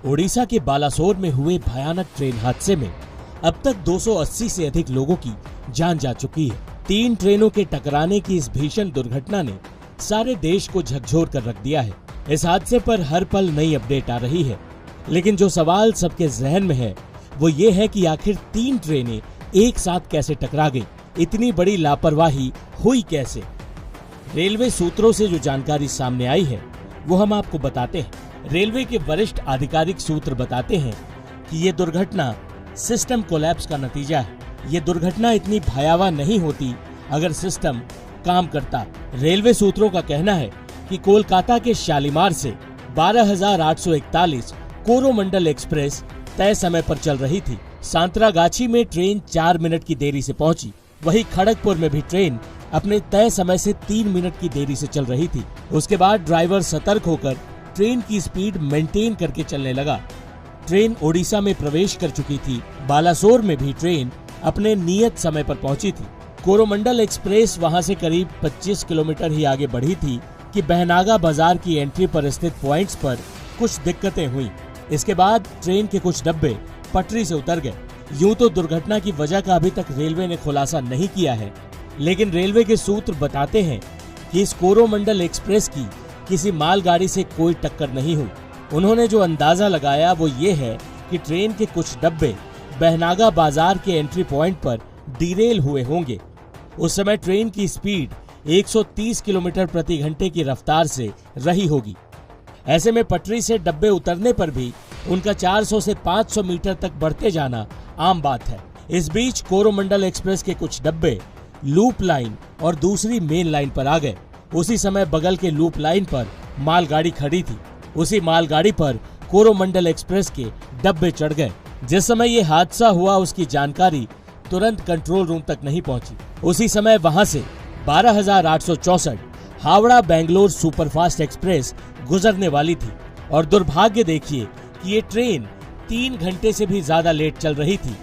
ओडिशा के बालासोर में हुए भयानक ट्रेन हादसे में अब तक 280 से अधिक लोगों की जान जा चुकी है। 3 ट्रेनों के टकराने की इस भीषण दुर्घटना ने सारे देश को झकझोर कर रख दिया है। इस हादसे पर हर पल नई अपडेट आ रही है, लेकिन जो सवाल सबके जहन में है वो ये है कि आखिर 3 ट्रेनें एक साथ कैसे टकरा गई, इतनी बड़ी लापरवाही हुई कैसे। रेलवे सूत्रों से जो जानकारी सामने आई है वो हम आपको बताते हैं। रेलवे के वरिष्ठ आधिकारिक सूत्र बताते हैं कि ये दुर्घटना सिस्टम कोलैप्स का नतीजा है। ये दुर्घटना इतनी भयावह नहीं होती अगर सिस्टम काम करता। रेलवे सूत्रों का कहना है कि कोलकाता के शालीमार से 12,841 कोरोमंडल एक्सप्रेस तय समय पर चल रही थी। सांतरागाछी में ट्रेन 4 मिनट की देरी से पहुंची। वहीं खड़गपुर में भी ट्रेन अपने तय समय से 3 मिनट की देरी से चल रही थी। उसके बाद ड्राइवर सतर्क होकर ट्रेन की स्पीड मेंटेन करके चलने लगा। ट्रेन ओडिशा में प्रवेश कर चुकी थी। बालासोर में भी ट्रेन अपने नियत समय पर पहुंची थी। कोरोमंडल एक्सप्रेस वहां से करीब 25 किलोमीटर ही आगे बढ़ी थी कि बहनागा बाजार की एंट्री पर स्थित पॉइंट्स पर कुछ दिक्कतें हुई। इसके बाद ट्रेन के कुछ डब्बे पटरी से उतर गए। यूं तो दुर्घटना की वजह का अभी तक रेलवे ने खुलासा नहीं किया है, लेकिन रेलवे के सूत्र बताते हैं कि इस कोरोमंडल एक्सप्रेस की किसी मालगाड़ी से कोई टक्कर नहीं हुई। उन्होंने जो अंदाजा लगाया वो ये है कि ट्रेन के कुछ डब्बे बहनागा बाजार के एंट्री पॉइंट पर डिरेल हुए होंगे। उस समय ट्रेन की स्पीड 130 किलोमीटर प्रति घंटे की रफ्तार से रही होगी। ऐसे में पटरी से डब्बे उतरने पर भी उनका 400 से 500 मीटर तक बढ़ते जाना आम बात है। इस बीच कोरोमंडल एक्सप्रेस के कुछ डब्बे लूप लाइन और दूसरी मेन लाइन पर आ गए। उसी समय बगल के लूप लाइन पर मालगाड़ी खड़ी थी। उसी मालगाड़ी पर कोरोमंडल एक्सप्रेस के डब्बे चढ़ गए। जिस समय ये हादसा हुआ उसकी जानकारी तुरंत कंट्रोल रूम तक नहीं पहुंची। उसी समय वहां से 12,864 हावड़ा बेंगलोर सुपरफास्ट एक्सप्रेस गुजरने वाली थी और दुर्भाग्य देखिए कि ये ट्रेन 3 घंटे से भी ज्यादा लेट चल रही थी।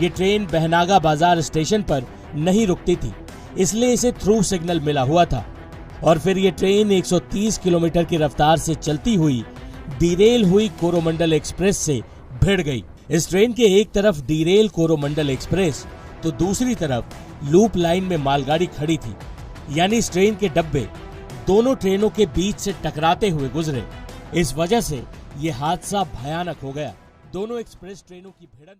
ये ट्रेन बहनागा बाजार स्टेशन पर नहीं रुकती थी, इसलिए इसे थ्रू सिग्नल मिला हुआ था और फिर ये ट्रेन 130 किलोमीटर की रफ्तार से चलती हुई डिरेल हुई कोरोमंडल एक्सप्रेस से भिड़ गई। इस ट्रेन के एक तरफ डिरेल कोरोमंडल एक्सप्रेस तो दूसरी तरफ लूप लाइन में मालगाड़ी खड़ी थी, यानी इस ट्रेन के डब्बे दोनों ट्रेनों के बीच से टकराते हुए गुजरे। इस वजह से ये हादसा भयानक हो गया। दोनों एक्सप्रेस ट्रेनों की भिड़ंत